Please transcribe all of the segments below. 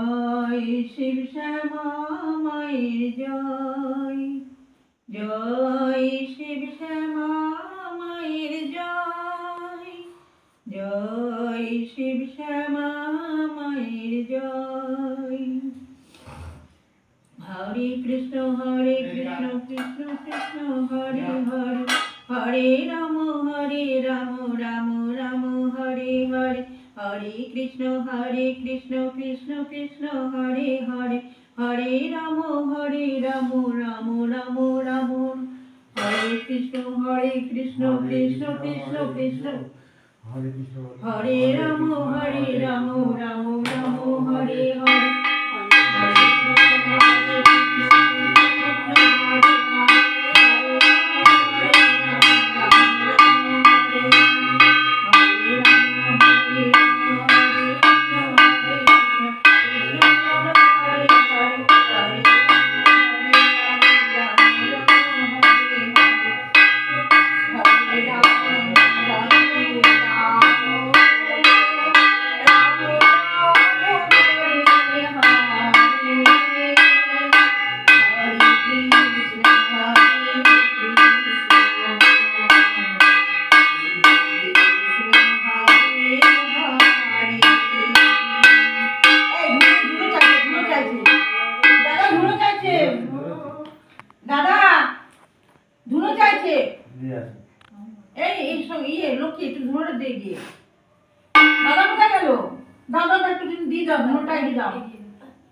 জয় শিব শ্যামা মায়ের জয়, জয় শিব শ্যামা মায়ের জয়, জয় শিব শ্যামা মায়ের জয়। হরে কৃষ্ণ কৃষ্ণ কৃষ্ণ হরে হরে, হরে রাম রাম রাম হরে হরে, হরে কৃষ্ণ কৃষ্ণ কৃষ্ণ হরে হরে, হরে রাম রাম রাম রাম, হরে কৃষ্ণ কৃষ্ণ কৃষ্ণ কৃষ্ণ হরে রাম রাম রাম হরে হরে। দাদা ধুনো চাইছে, এই সব লক্ষ্মী একটু ধুনোটা দিয়ে গিয়ে। দাদা কোথায় গেল? দাদা একটু দিয়ে যাও, ধুনোটা দিয়ে যাও,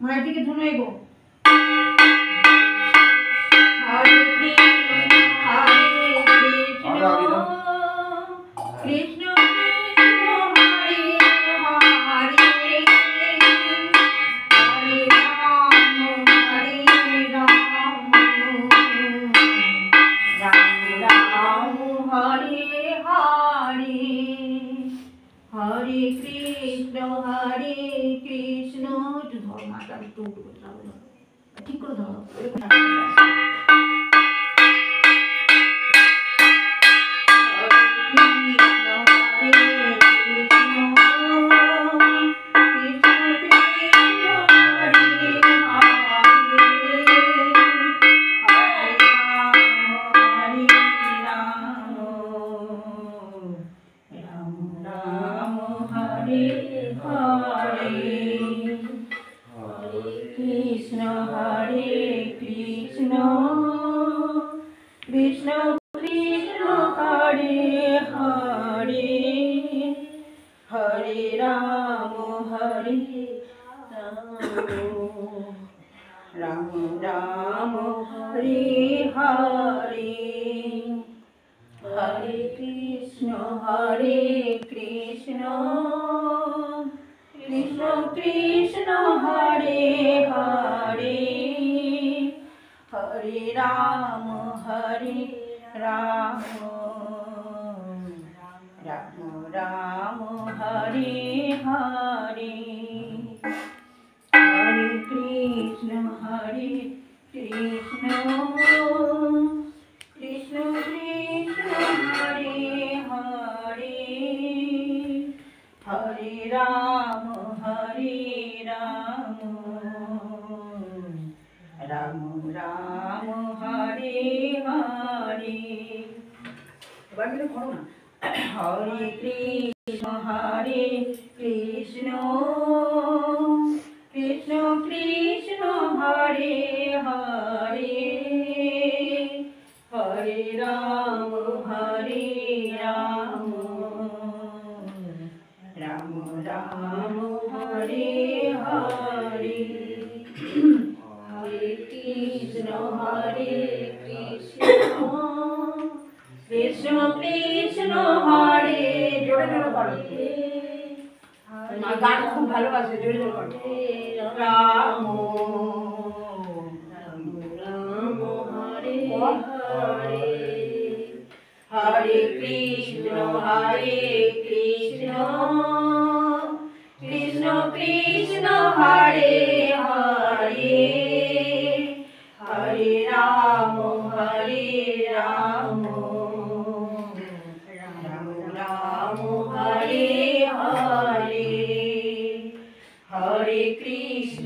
মায়ের দিকে ধুনো এগো। হরে কৃষ্ণ কৃষ্ণ হরে কৃষ্ণ একটু ধরো মাটা একটু ঠিক করে ধরো। কৃষ্ণ কৃষ্ণ কৃষ্ণ কৃষ্ণ হরে হরে, হরে রাম রাম রাম হরে হরে, হরে কৃষ্ণ কৃষ্ণ কৃষ্ণ কৃষ্ণ হরে হরে, হরে রাম রাম রাম হরে হরে, হরে কৃষ্ণ কৃষ্ণ কৃষ্ণ কৃষ্ণ হরে হরে, হরে রাম রাম রাম হরে হরে। এবার কিন্তু করো না। হরে কৃষ্ণ কৃষ্ণ কৃষ্ণ কৃষ্ণ হরে হরে, হরে রাম রাম রাম রাম হরে হরে, হরে কৃষ্ণ কৃষ্ণ কৃষ্ণ হরে, জোরে জোরে করো, গান খুব ভালোবাসে, জোরে জোরে করো। রাম রাম হরে হরে, হরে কৃষ্ণ কৃষ্ণ কৃষ্ণ কৃষ্ণ হরে হরে, হরে রাম রাম রাম রাম হরে হরে, হরে কৃষ্ণ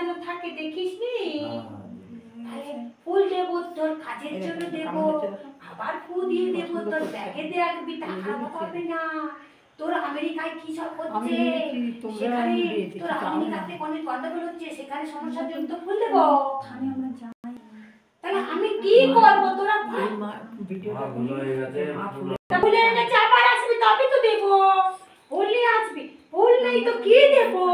সাজানো থাকে দেখিস নি? হ্যাঁ, হ্যাঁ, দিদি। তাহলে ফুল দেবো তোর কাজের জন্য দেবো, আবার ফুল দিয়ে দেবো তোর ব্যাগে দেখবি টাকা হবে না। তোর আমেরিকায় কি সব হচ্ছে সেখানে, তোর আমেরিকাতে অনেক গন্ডগোল হচ্ছে সেখানে সমস্যার জন্য তো ফুল দেবো। তাহলে আমি কি করবো? তোরা মা ভুল হয়ে গেছে, ভুলে গেছে, আবার আসবি তবে তো দেবো। বললি আসবি, ভুল নেই তো কি দেবো?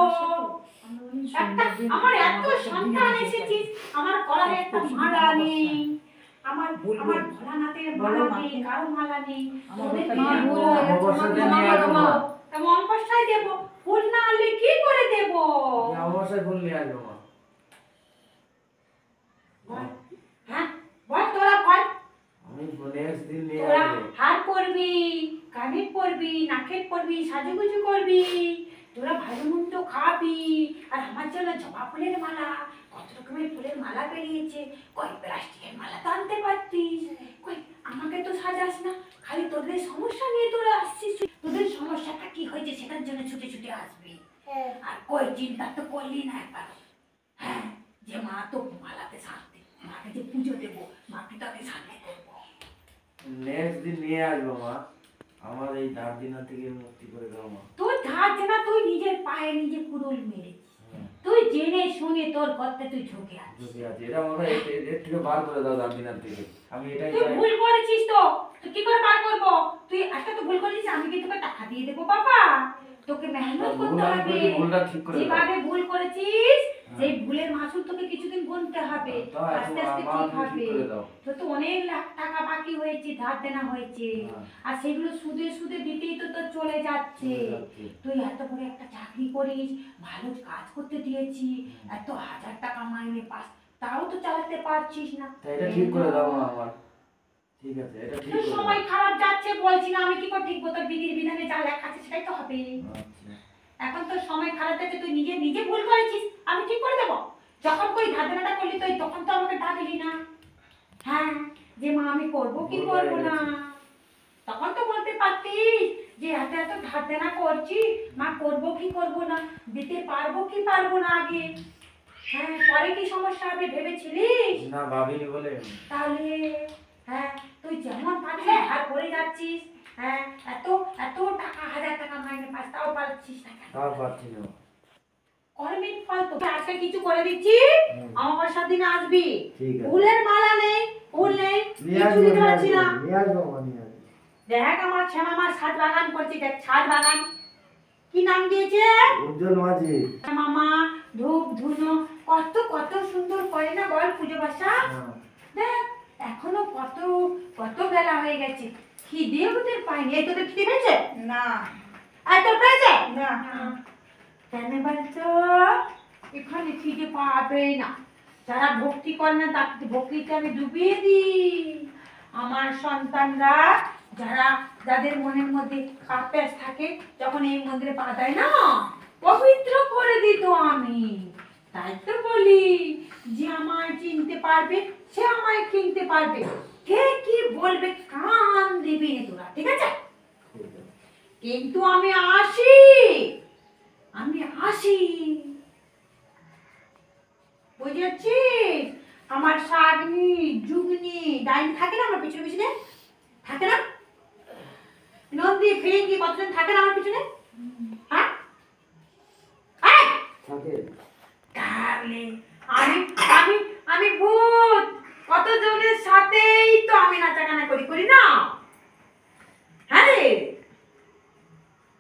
আমার এত সন্তান এসেছিস, আমার গলায় একটা মালা নেই, আমার ভোলানাথের মালা নেই, কারো মালা নেই। অমাবস্যায় দেবো, ফুল না আনলে কি করে দেবো? অবশ্যই ফুল নিয়ে আসবো মা। হ্যাঁ বল, তোরা বল। আমি নেক্সট দিন নিয়ে তোরা আসবো। হার পরবি, কানের পরবি, নাকের পরবি, সাজুগুজু করবি, তোরা ভালো মন্দ খাবি। আর আমার জন্য জবা ফুলের মালা, কত রকমের ফুলের মালা বেরিয়েছে, কই প্লাস্টিকের মালা তো আনতে পারতিস, কই আমাকে তো সাজাস না, খালি তোদের সমস্যা নিয়ে তোরা আসছিস। তোদের সমস্যাটা কি হয়েছে সেটার জন্য ছুটে ছুটে আসবি। আর কই চিন্তা তো করলি না একবার? হ্যাঁ, যে মা তো মালাতে সারতে, মাকে যে পুজো দেবো, মাকে তাকে সামনে করবো। নেক্সট দিন নিয়ে আসবো মা। আমার এই ধার দিনা থেকে মুক্তি করে দাও মা। তোর ধার না, তুই নিজের পায়ে নিজে কুড়ুল মেরেছিস। তুই জেনে শুনে তোর করতে তুই ঝুঁকে আছিস। যদি আছে এটা মনে হয় এর থেকে বার করে দাও ধার দিনার থেকে। আমি এটাই তুই চাই। ভুল করেছিস তো, তুই কি করে বার করবো? তুই একটা তো ভুল করেছিস, আমি কি তোকে টাকা দিয়ে দেবো বাবা? তোকে মেহনত করতে হবে। ভুলটা ঠিক করে দাও। যেভাবে ভুল করেছিস সেই ভুলের মাসুল তোকে কিছুদিন গুনতে হবে, আস্তে আস্তে ঠিক হবে। তোর তো অনেক লাখ টাকা বাকি হয়েছে, ধার দেনা হয়েছে, আর সেগুলো সুদে সুদে দিতেই তো তোর চলে যাচ্ছে। তুই এত বড় একটা চাকরি করিস, ভালো কাজ করতে দিয়েছি, এত 1000 টাকা মাইনে পাস, তাও তো চালাতে পারছিস না। এটা ঠিক করে দাও মা আমার। ঠিক আছে, এটা ঠিক তোর করে সময় খারাপ যাচ্ছে বলছি না, আমি কি করে ঠিক তোর বিধির বিধানে যা লেখা আছে সেটাই তো হবে। আচ্ছা। এখন তোর সময় খারাপ যাচ্ছে, তুই নিজে নিজে ভুল করেছিস, আমি ঠিক করে দেবো। যখন কই ধারণাটা করলি তুই, তখন তো আমাকে ডাকলি না। হ্যাঁ, যে মা আমি করবো কি করবো না, তখন তো বলতে পারতিস যে এত এত ধার দেনা করছি, মা করবো কি করবো না, দিতে পারবো কি পারবো না আগে। হ্যাঁ, পরে কি সমস্যা হবে ভেবেছিলিস? না ভাবিনি বলে। তাহলে হ্যাঁ, তুই যেমন পাচ্ছিস ধার করে যাচ্ছিস, হ্যাঁ, এত এত টাকা 1000 টাকা মাইনে পাস, তাও পাচ্ছিস না কেন? তাও পাচ্ছি না। কর্মের ফল তো আজকে কিছু করে দিচ্ছি, অমাবস্যার দিন আসবি। ঠিক আছে। ফুলের মালা নেই, ফুল নেই, কিছু দিতে পারছি না। নিয়ে আসবো মা, নিয়ে আসবো। দেখ আমার শ্যামা মার ছাদ বাগান করছে, দেখ ছাদ বাগান কি নাম দিয়েছে? উজ্জ্বল মাঝি। মামা ধূপ ধুনো কত কত সুন্দর করে না বল পুজো বাসা। দেখ এখনো কত কত বেলা হয়ে গেছে, খিদে ওদের পাইনি। এই তোদের খিদে পেয়েছে? না আর তোর পেয়েছে? না কেন বলতো? এখানে খিদে পাবে না, যারা ভক্তি করে না তাকে ভক্তিতে আমি ডুবিয়ে দিই। আমার সন্তানরা যারা, যাদের মনের মধ্যে কাপেস থাকে, যখন এই মন্দিরে পা দেয় না, পবিত্র করে দিত আমি। তাই তো বলি যে আমায় চিনতে পারবে সে আমায় কিনতে পারবে, কে কি বলবে কান দিবি না তোরা, ঠিক আছে? কিন্তু আমি আসি, আমি আসি, বুঝেছিস? আমার শাগনি যুগনি ডাইনি থাকে না আমার পিছনে পিছনে, থাকে না? নন্দী ফিরিঙ্গি কতজন থাকে না আমার পিছনে? হ্যাঁ থাকে। তাহলে আমি আমি আমি ভূত, কতজনের সাথেই তো আমি নাচাগানা করি, করি না? হ্যাঁ রে,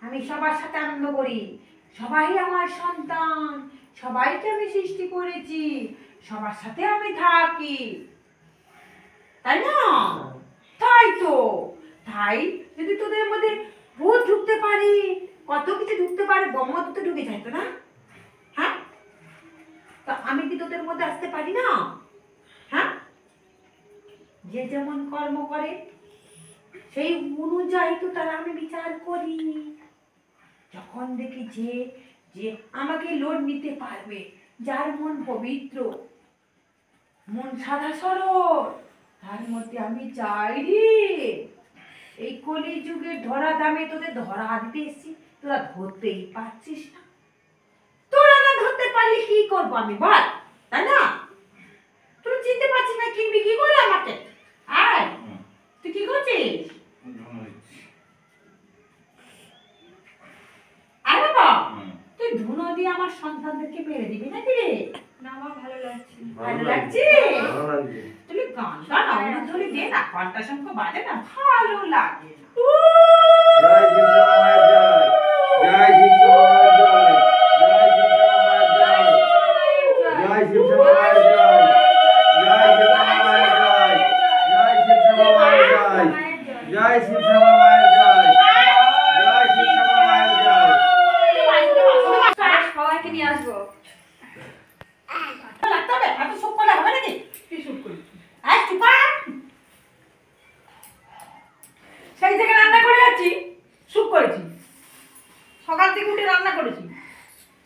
আমি সবার সাথে আনন্দ করি, সবাই আমার সন্তান, সবাইকে আমি সৃষ্টি করেছি, সবার সাথে আমি থাকি, তাই না? তাই তো, তাই যদি তোদের মধ্যে ভূত ঢুকতে পারি, কত কিছু ঢুকতে পারে, বোমা তো ঢুকে যায় তো না? হ্যাঁ, তা আমি কি তোদের মধ্যে আসতে পারি না? হ্যাঁ, যে যেমন কর্ম করে সেই অনুযায়ী তো তারা আমি বিচার করি। যখন দেখি যে যে আমাকে লোড নিতে পারবে, যার মন পবিত্র, মন সাদা সরল, তার মধ্যে আমি যাই রে। এই কলি যুগের ধরা দামে তোদের ধরা দিতে এসছি, তোরা ধরতেই পারছিস না। তোরা না ধরতে পারলে কি করবো আমি বল, তাই না? তুই চিনতে পারছিস না কিনবি কি করে আমাকে? আয়, তুই কি করছিস? আয় বাবা, তুই ধুনো দিয়ে আমার সন্তানদেরকে মেরে দিবি নাকি রে? না আমার ভালো লাগছে। ভালো লাগছে? ভালো লাগছে। তুই গান গান আমার ধরে দে না, ঘন্টা শঙ্খ বাজে না, ভালো লাগে না। জয় শিবশ্যামা মায়ের জয়, জয় শিবশ্যামা মায়ের জয়, জয় শিবশ্যামা মায়ের জয়, জয় শিবশ্যামা মায়ের জয়, জয় শিবশ্যামা মায়ের জয়, জয় শিবশ্যামা মায়ের জয়, জয় শিবশ্যামা মায়ের জয়, জয় শিবশ্যামা মায়ের জয়। সবাইকে নিয়ে আসবো। লাগতে হবে, এত সুখ করলে হবে নাকি? কি শুট করি? আয় চুপা। সেই থেকে রান্না করে যাচ্ছি, শুট করেছি। সকাল থেকে উঠে রান্না করেছি।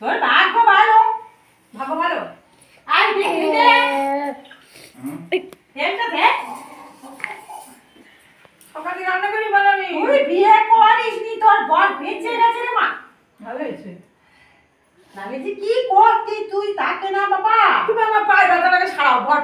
তোর ভাগ্য ভালো। ভালো ভালো। আয় দেখি দে। তেলটা দে। সকাল থেকে রান্না করি বলো আমি। তুই বিয়ে করিসনি, তোর বর বেঁচে গেছে রে মা। ভালো হয়েছে। নালে যে কি করতি তুই তাকে না বাবা। তুমি আমার পায়ে ব্যথাটাকে সারাও, বট